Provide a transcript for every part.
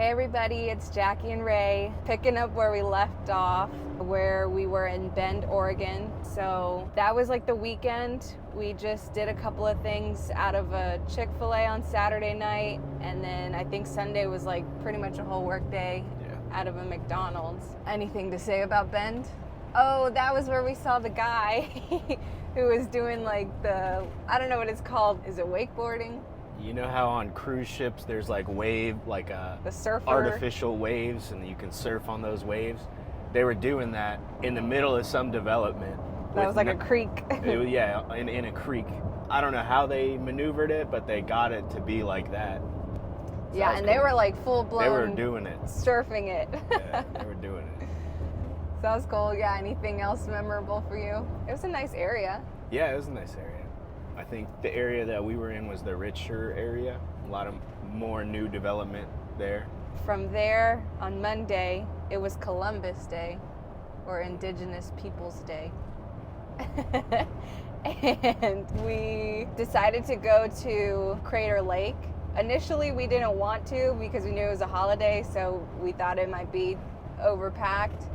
Hey everybody, it's Jackie and Ray, picking up where we left off, where we were in Bend, Oregon. So that was like the weekend. We just did a couple of things out of a Chick-fil-A on Saturday night, and then I think Sunday was like pretty much a whole work day out of a McDonald's. Anything to say about Bend? Oh, that was where we saw the guy who was doing like I don't know what it's called. Is it wakeboarding? You know how on cruise ships there's like the surfer, artificial waves, and you can surf on those waves? They were doing that in the middle of some development. That was like a creek. In a creek. I don't know how they maneuvered it, but they got it to be like that. So yeah, and cool. They were like full blown. They were doing it. Surfing it. Yeah, they were doing it. So that was cool. Yeah, anything else memorable for you? It was a nice area. Yeah, it was a nice area. I think the area that we were in was the richer area. A lot of more new development there. From there, on Monday, it was Columbus Day, or Indigenous Peoples Day. And we decided to go to Crater Lake. Initially, we didn't want to because we knew it was a holiday, so we thought it might be overpacked.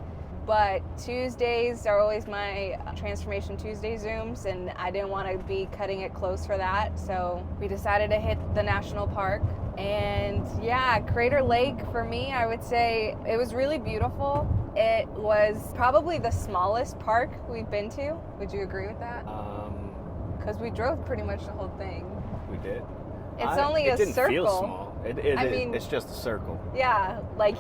But Tuesdays are always my Transformation Tuesday Zooms, and I didn't want to be cutting it close for that. So we decided to hit the national park. And yeah, Crater Lake, for me, I would say it was really beautiful. It was probably the smallest park we've been to. Would you agree with that? Because we drove pretty much the whole thing. We did. It's only a circle. It didn't feel small. It's just a circle. Yeah, like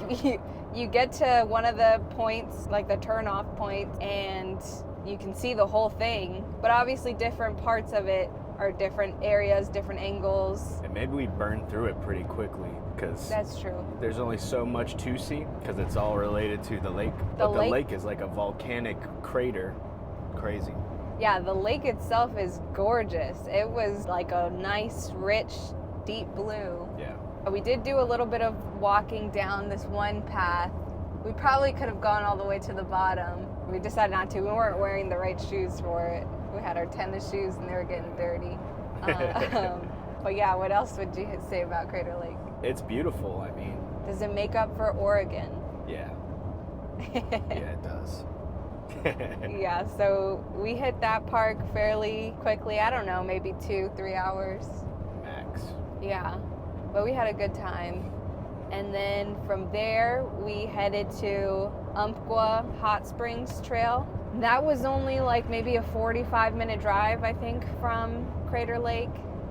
you get to one of the points, like the turn-off point, and you can see the whole thing. But obviously different parts of it are different areas, different angles. And maybe we burned through it pretty quickly because that's true. There's only so much to see because it's all related to the lake. The lake is like a volcanic crater. Crazy. Yeah, the lake itself is gorgeous. It was like a nice, rich, deep blue. Yeah. We did do a little bit of walking down this one path. We probably could have gone all the way to the bottom. We decided not to. We weren't wearing the right shoes for it. We had our tennis shoes and they were getting dirty. But yeah, what else would you say about Crater Lake? It's beautiful, I mean. Does it make up for Oregon? Yeah. Yeah, it does. Yeah, so we hit that park fairly quickly. I don't know, maybe 2-3 hours. Max. Yeah, but we had a good time. And then from there, we headed to Umpqua Hot Springs Trail. That was only like maybe a 45-minute drive, I think, from Crater Lake.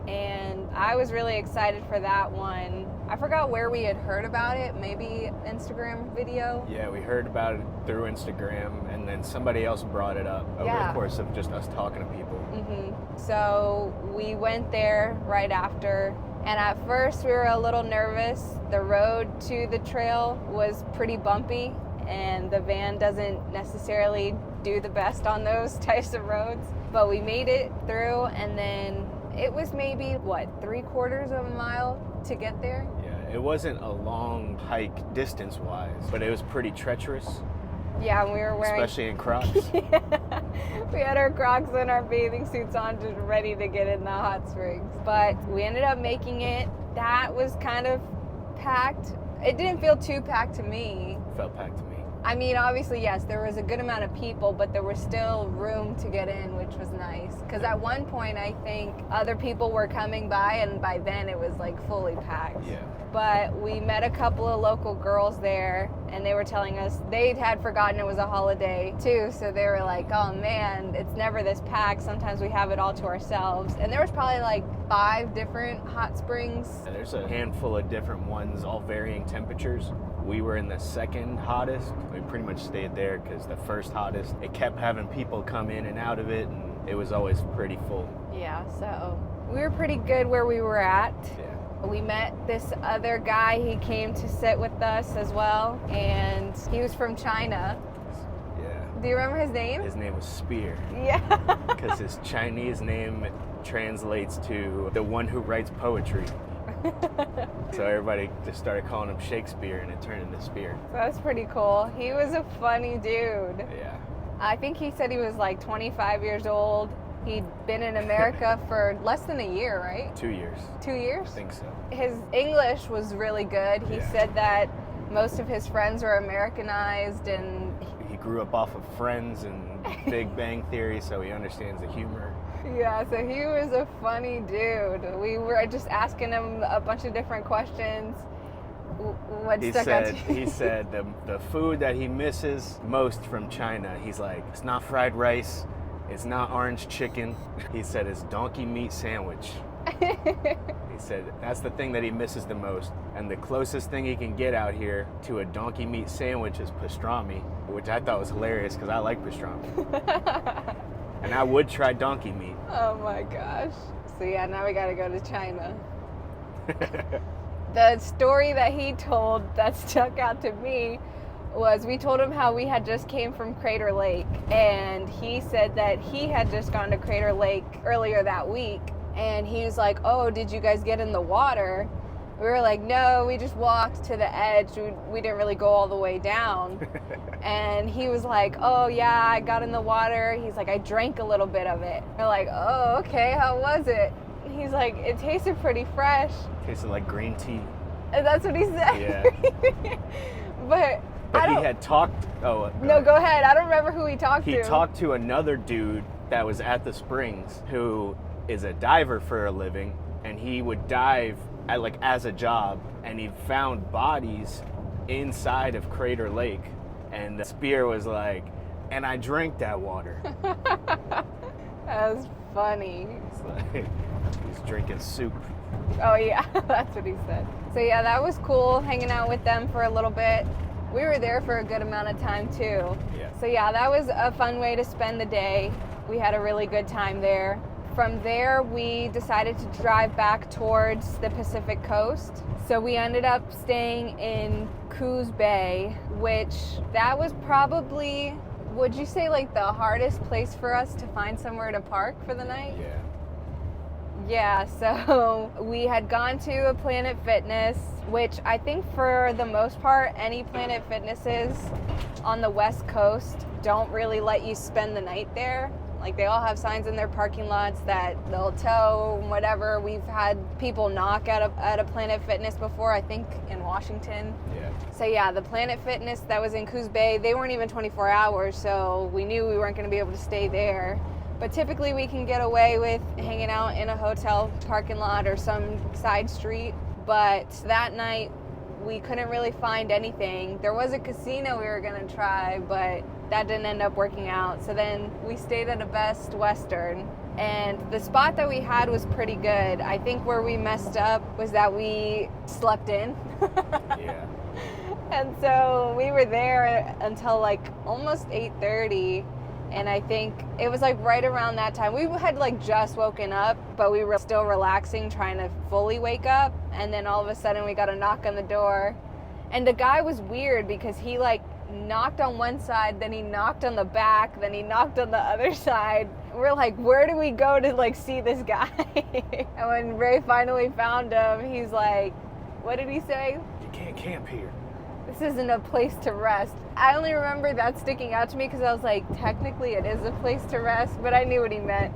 And I was really excited for that one. I forgot where we had heard about it, maybe Instagram video. Yeah, we heard about it through Instagram, and then somebody else brought it up over the course of just us talking to people. Mm-hmm. So we went there right after, and at first we were a little nervous. The road to the trail was pretty bumpy, and the van doesn't necessarily do the best on those types of roads. But we made it through, and then it was maybe, 3/4 of a mile to get there? Yeah, it wasn't a long hike distance-wise, but it was pretty treacherous. Yeah, and we were wearing... Especially in Crocs. Yeah. We had our Crocs and our bathing suits on, just ready to get in the hot springs. But we ended up making it. That was kind of packed. It didn't feel too packed to me. It felt packed to me. I mean, obviously, yes, there was a good amount of people, but there was still room to get in, which was nice. Because at one point, I think other people were coming by, and by then it was like fully packed. Yeah. But we met a couple of local girls there, and they were telling us they had forgotten it was a holiday too. So they were like, oh man, it's never this packed. Sometimes we have it all to ourselves. And there was probably like 5 different hot springs. Yeah, there's a handful of different ones, all varying temperatures. We were in the second hottest. We pretty much stayed there because the first hottest, it kept having people come in and out of it, and it was always pretty full. Yeah, so we were pretty good where we were at. Yeah. We met this other guy. He came to sit with us as well, and he was from China. Yeah. Do you remember his name? His name was Spear. Yeah. Because his Chinese name translates to the one who writes poetry. So everybody just started calling him Shakespeare, and it turned into Spear. So that's pretty cool. He was a funny dude. Yeah. I think he said he was like 25 years old, He'd been in America for less than a year, right? 2 years. 2 years? I think so. His English was really good. He said that most of his friends were Americanized, and he grew up off of Friends and Big Bang Theory, so he understands the humor. Yeah, so he was a funny dude. We were just asking him a bunch of different questions. What stuck out to you? He said the food that he misses most from China, he's like, it's not fried rice, it's not orange chicken. He said it's donkey meat sandwich. He said that's the thing that he misses the most. And the closest thing he can get out here to a donkey meat sandwich is pastrami, which I thought was hilarious because I like pastrami. And I would try donkey meat. Oh my gosh. So yeah, now we gotta go to China. The story that he told that stuck out to me was we told him how we had just came from Crater Lake, and he said that he had just gone to Crater Lake earlier that week, and he was like, oh, did you guys get in the water? We were like, no, we just walked to the edge. We didn't really go all the way down. And he was like, oh yeah, I got in the water. He's like, I drank a little bit of it. We're like, oh, okay, how was it? He's like, it tasted pretty fresh. Tasted like green tea. And that's what he said. Yeah. But he had talked. Oh no, go ahead. I don't remember who he talked to. He talked to another dude that was at the springs who is a diver for a living, and he would dive as a job, and he found bodies inside of Crater Lake, and the spear was like, and I drank that water. That was funny. It's like he's drinking soup. Oh yeah, that's what he said. So yeah, that was cool, hanging out with them for a little bit. We were there for a good amount of time too. Yeah. So yeah, that was a fun way to spend the day. We had a really good time there. From there, we decided to drive back towards the Pacific coast. So we ended up staying in Coos Bay, which that was probably, would you say, like the hardest place for us to find somewhere to park for the night? Yeah. Yeah, so we had gone to a Planet Fitness, which I think for the most part, any Planet Fitnesses on the West Coast don't really let you spend the night there. Like, they all have signs in their parking lots that they'll tow, whatever. We've had people knock at a Planet Fitness before, I think in Washington. Yeah. So yeah, the Planet Fitness that was in Coos Bay, they weren't even 24 hours, so we knew we weren't going to be able to stay there. But typically we can get away with hanging out in a hotel parking lot or some side street. But that night, we couldn't really find anything. There was a casino we were gonna try, but that didn't end up working out. So then we stayed at a Best Western, and the spot that we had was pretty good. I think where we messed up was that we slept in. Yeah. And so we were there until like almost 8:30. And I think it was like right around that time. We had like just woken up, but we were still relaxing, trying to fully wake up. And then all of a sudden we got a knock on the door. And the guy was weird because he like knocked on one side, then he knocked on the back, then he knocked on the other side. We're like, where do we go to like see this guy? And when Ray finally found him, he's like, what did he say? You can't camp here. This isn't a place to rest. I only remember that sticking out to me because I was like, technically it is a place to rest, but I knew what he meant.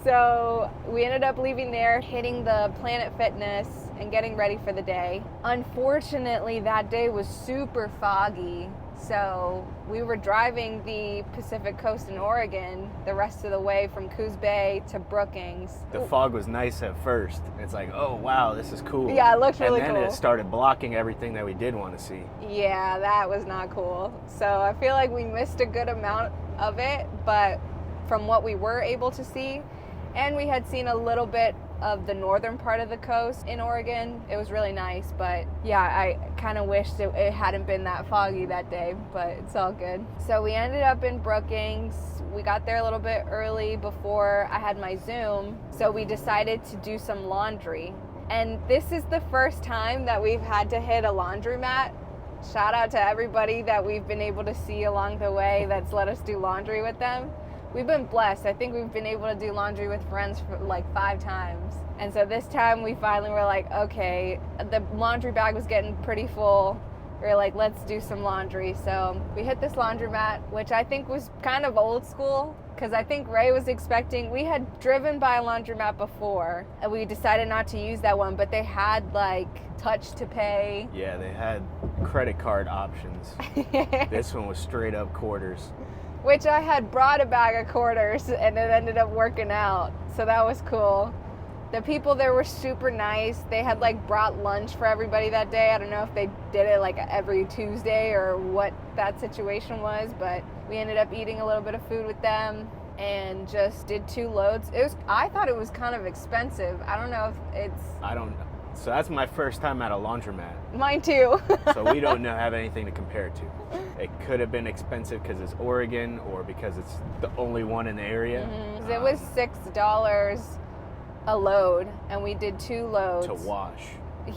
So we ended up leaving there, hitting the Planet Fitness and getting ready for the day. Unfortunately, that day was super foggy. So we were driving the Pacific Coast in Oregon the rest of the way from Coos Bay to Brookings. The fog was nice at first. It's like, oh wow, this is cool. Yeah, it looked really cool. And then it started blocking everything that we did want to see. Yeah, that was not cool. So I feel like we missed a good amount of it, but from what we were able to see, and we had seen a little bit of the northern part of the coast in Oregon. It was really nice, but yeah, I kind of wished it hadn't been that foggy that day, but it's all good. So we ended up in Brookings. We got there a little bit early before I had my Zoom, so we decided to do some laundry. And this is the first time that we've had to hit a laundromat. Shout out to everybody that we've been able to see along the way that's let us do laundry with them. We've been blessed. I think we've been able to do laundry with friends for like 5 times. And so this time we finally were like, okay, the laundry bag was getting pretty full. we were like, let's do some laundry. So we hit this laundromat, which I think was kind of old school, because I think Ray was expecting, we had driven by a laundromat before, and we decided not to use that one, but they had like touch to pay. Yeah, they had credit card options. This one was straight up quarters. Which I had brought a bag of quarters, and it ended up working out. So that was cool. The people there were super nice. They had like brought lunch for everybody that day. I don't know if they did it like every Tuesday or what that situation was, but we ended up eating a little bit of food with them and just did 2 loads. I thought it was kind of expensive. I don't know if it's... I don't know. So that's my first time at a laundromat. Mine too. So we don't have anything to compare it to. It could have been expensive because it's Oregon or because it's the only one in the area. Mm-hmm. It was $6 a load, and we did 2 loads. To wash.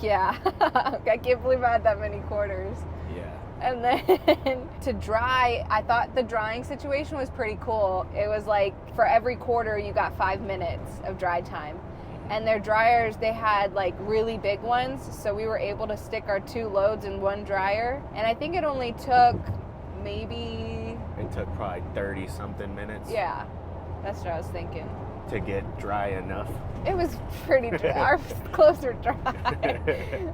Yeah. I can't believe I had that many quarters. Yeah. And then to dry, I thought the drying situation was pretty cool. It was like for every quarter you got 5 minutes of dry time. And their dryers, they had like really big ones, so we were able to stick our 2 loads in one dryer. And I think it only took maybe... It took probably 30 something minutes. Yeah, that's what I was thinking. To get dry enough. It was pretty dry. Our clothes were dry.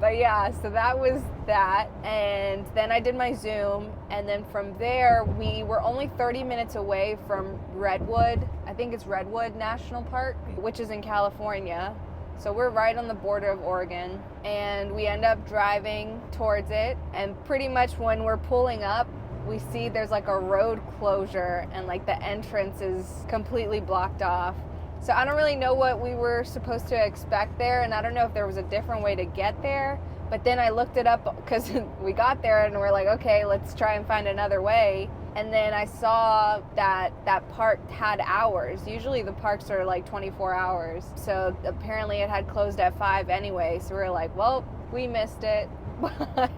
But yeah, so that was that. And then I did my Zoom. And then from there, we were only 30 minutes away from Redwood. I think it's Redwood National Park, which is in California. So we're right on the border of Oregon. And we end up driving towards it. And pretty much when we're pulling up, we see there's like a road closure and like the entrance is completely blocked off. So I don't really know what we were supposed to expect there, and I don't know if there was a different way to get there. But then I looked it up because we got there and we're like, okay, let's try and find another way. And then I saw that that park had hours. Usually the parks are like 24 hours. So apparently it had closed at 5 anyway. So we were like, well, we missed it. But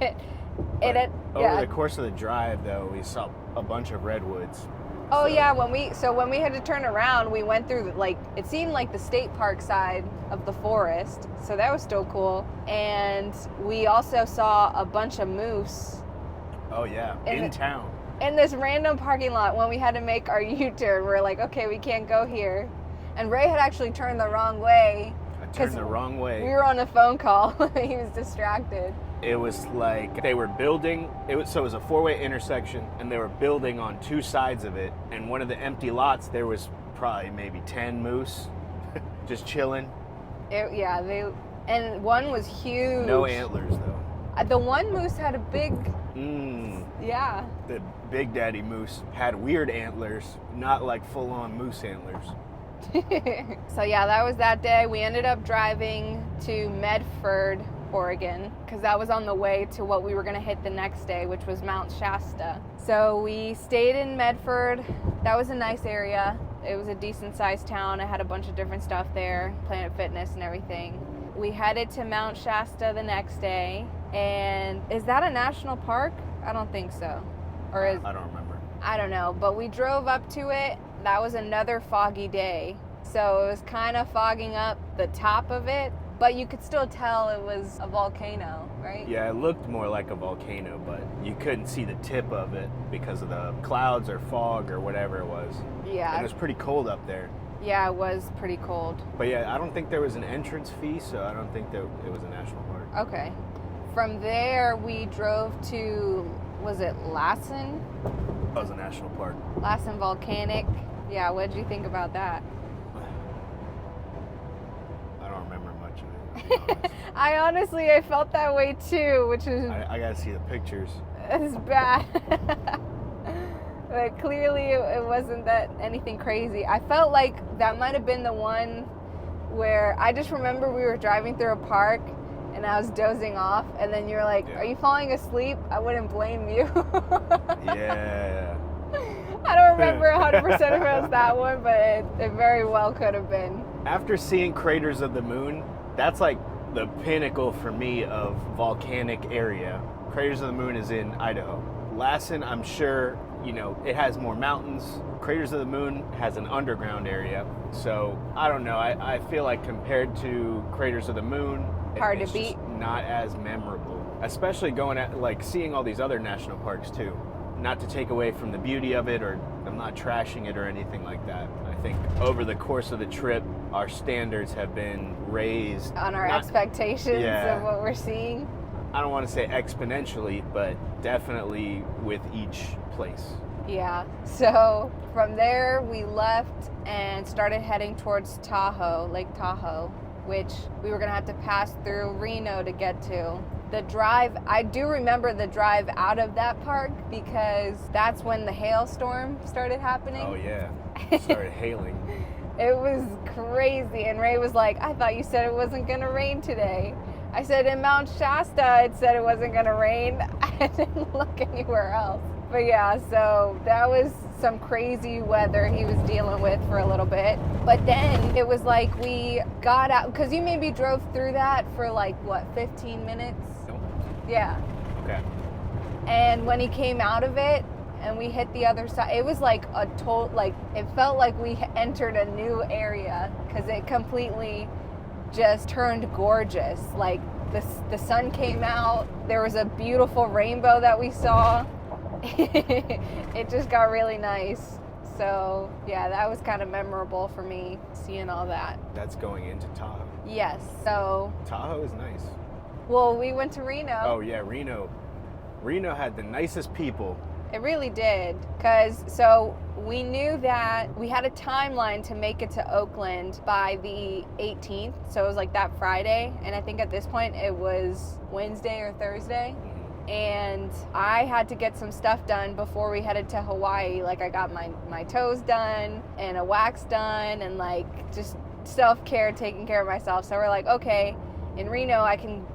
over the course of the drive, though, we saw a bunch of redwoods. Oh yeah, when we had to turn around, we went through like, it seemed like the state park side of the forest, so that was still cool. And we also saw a bunch of moose. Oh yeah, in town. In this random parking lot when we had to make our U-turn. We're like, okay, we can't go here. And Ray had actually turned the wrong way. I turned the wrong way. We were on a phone call. He was distracted. It was like they were building, it was a 4-way intersection, and they were building on 2 sides of it. And one of the empty lots, there was probably maybe 10 moose just chilling. And one was huge. No antlers though. The one moose had a big, yeah. The Big Daddy moose had weird antlers, not like full-on moose antlers. So yeah, that was that day. We ended up driving to Medford, Oregon, because that was on the way to what we were going to hit the next day, which was Mount Shasta. So we stayed in Medford. That was a nice area. It was a decent sized town. It had a bunch of different stuff there, Planet Fitness and everything. We headed to Mount Shasta the next day. And is that a national park? I don't think so. Or is I don't remember. I don't know, but we drove up to it. That was another foggy day. So it was kind of fogging up the top of it, but you could still tell it was a volcano, right? Yeah, it looked more like a volcano, but you couldn't see the tip of it because of the clouds or fog or whatever it was. Yeah. And it was pretty cold up there. Yeah, it was pretty cold. But yeah, I don't think there was an entrance fee, so I don't think that it was a national park. Okay. From there, we drove to, was it Lassen? That was a national park. Lassen Volcanic. Yeah, what did you think about that? I don't remember much of it, to be honest. I felt that way too, which is... I gotta see the pictures. It's bad. But clearly it wasn't that anything crazy. I felt like that might have been the one where I just remember we were driving through a park and I was dozing off, and then you were like, Are you falling asleep? I wouldn't blame you. Yeah. I don't remember 100% if it was that one, but it very well could have been. After seeing Craters of the Moon, that's like the pinnacle for me of volcanic area. Craters of the Moon is in Idaho. Lassen, I'm sure, it has more mountains. Craters of the Moon has an underground area. So, I don't know. I feel like compared to Craters of the Moon, Hard to it's beat. just not as memorable. especially going at like seeing all these other national parks too. Not to take away from the beauty of it, or I'm not trashing it or anything like that. I think over the course of the trip, our standards have been raised. On our expectations Yeah. of what we're seeing. I don't want to say exponentially, but definitely with each place. Yeah. So from there, we left and started heading towards Tahoe, Lake Tahoe, which we were going to have to pass through Reno to get to. The drive, I do remember the drive out of that park because that's when the hailstorm started happening. Oh yeah, it started hailing. It was crazy. And Ray was like, I thought you said it wasn't going to rain today. I said in Mount Shasta, it said it wasn't going to rain. I didn't look anywhere else. But yeah, so that was some crazy weather he was dealing with for a little bit. But then it was like we got out, because you maybe drove through that for like, what, 15 minutes? Nope. Yeah. Okay. And when he came out of it and we hit the other side, it was like a total, like, it felt like we entered a new area because it completely just turned gorgeous. Like the sun came out, there was a beautiful rainbow that we saw. It just got really nice. So yeah, that was kind of memorable for me, seeing all that. That's going into Tahoe. Yes. So Tahoe is nice. well, we went to Reno. Oh yeah, Reno. Reno had the nicest people. It really did, because so we knew that we had a timeline to make it to Oakland by the 18th, so it was like that Friday, and I think at this point it was Wednesday or Thursday, and I had to get some stuff done before we headed to Hawaii. Like I got my toes done and a wax done and like just self-care, taking care of myself. So we're like, okay, in Reno I can,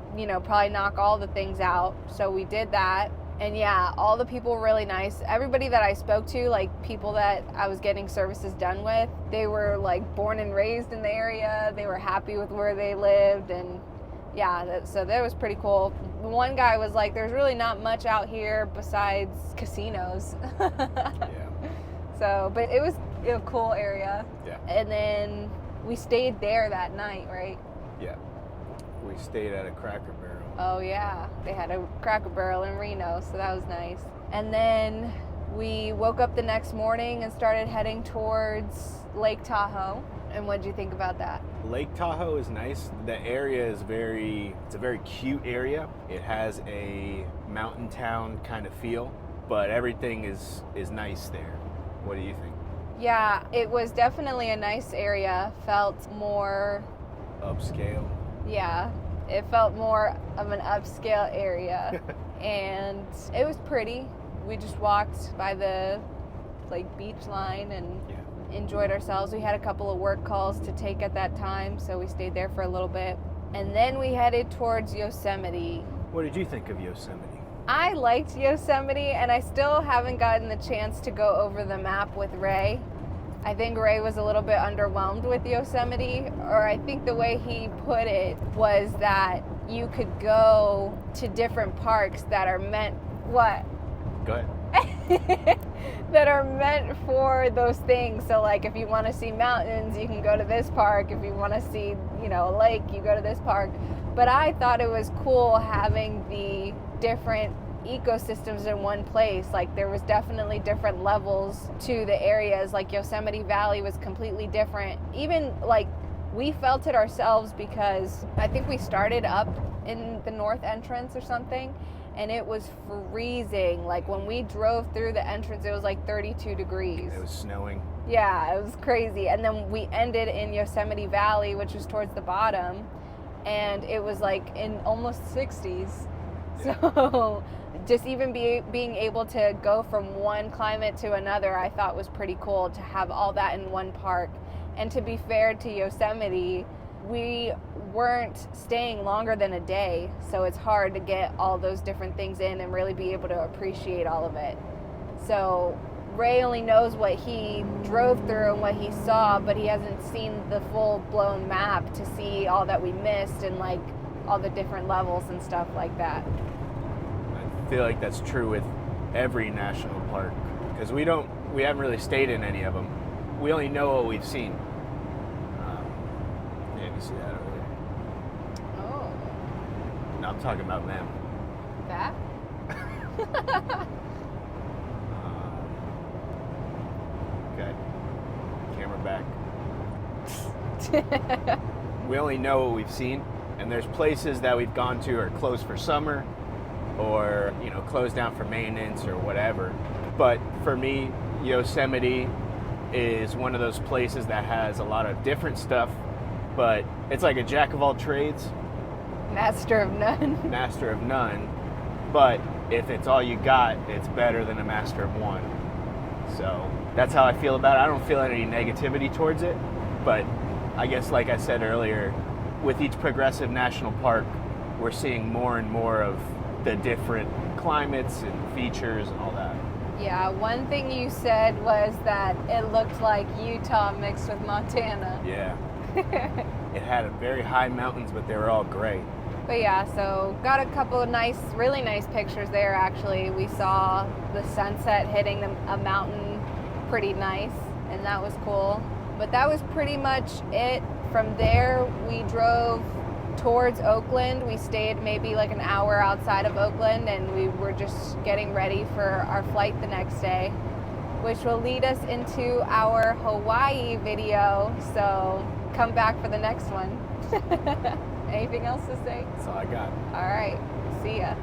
probably knock all the things out. So we did that. And yeah, all the people were really nice. Everybody that I spoke to, like people that I was getting services done with, they were like born and raised in the area. They were happy with where they lived. And yeah, so that was pretty cool. One guy was like, there's really not much out here besides casinos. Yeah. So, but it was a cool area. Yeah. And then we stayed there that night, right? Yeah. We stayed at a Cracker Barrel. Oh yeah, they had a Cracker Barrel in Reno, so that was nice. And then we woke up the next morning and started heading towards Lake Tahoe. And what did you think about that? Lake Tahoe is nice. The area is it's a very cute area. It has a mountain town kind of feel, but everything is nice there. What do you think? Yeah, it was definitely a nice area. Felt more... Upscale. Yeah, it felt more of an upscale area. And it was pretty. We just walked by the beach line and enjoyed ourselves. We had a couple of work calls to take at that time, so we stayed there for a little bit. And then we headed towards Yosemite. What did you think of Yosemite? I liked Yosemite, and I still haven't gotten the chance to go over the map with Ray. I think Ray was a little bit underwhelmed with Yosemite, or I think the way he put it was that you could go to different parks that are meant... What? Go ahead. That are meant for those things. So like if you want to see mountains, you can go to this park. If you want to see, a lake, you go to this park. But I thought it was cool having the different ecosystems in one place. Like there was definitely different levels to the areas. Like Yosemite Valley was completely different. Even like we felt it ourselves because I think we started up in the north entrance or something, and it was freezing. Like when we drove through the entrance, it was like 32 degrees. It was snowing. Yeah, it was crazy. And then we ended in Yosemite Valley, which was towards the bottom, and it was like in almost 60s. So just even being able to go from one climate to another, I thought was pretty cool to have all that in one park. And to be fair to Yosemite, we weren't staying longer than a day, so it's hard to get all those different things in and really be able to appreciate all of it. So Ray only knows what he drove through and what he saw, but he hasn't seen the full-blown map to see all that we missed and like all the different levels and stuff like that. I feel like that's true with every national park because we haven't really stayed in any of them. We only know what we've seen. Yeah, you see that over there? Oh. No, I'm talking about them. that. Okay. Camera back. We only know what we've seen, and there's places that we've gone to are closed for summer or, you know, closed down for maintenance or whatever. But for me, Yosemite is one of those places that has a lot of different stuff, but it's like a jack of all trades, Master of none. master of none. But if it's all you got, it's better than a master of one. So that's how I feel about it. I don't feel any negativity towards it, but I guess, like I said earlier, with each progressive national park, we're seeing more and more of the different climates and features and all that. Yeah, one thing you said was that it looked like Utah mixed with Montana. Yeah. It had very high mountains, but they were all gray. But yeah, so got a couple of nice, really nice pictures there actually. We saw the sunset hitting a mountain pretty nice, and that was cool. But that was pretty much it. From there, we drove towards Oakland. We stayed maybe like an hour outside of Oakland, and we were just getting ready for our flight the next day, which will lead us into our Hawaii video. So come back for the next one. Anything else to say? That's all I got. All right. See ya.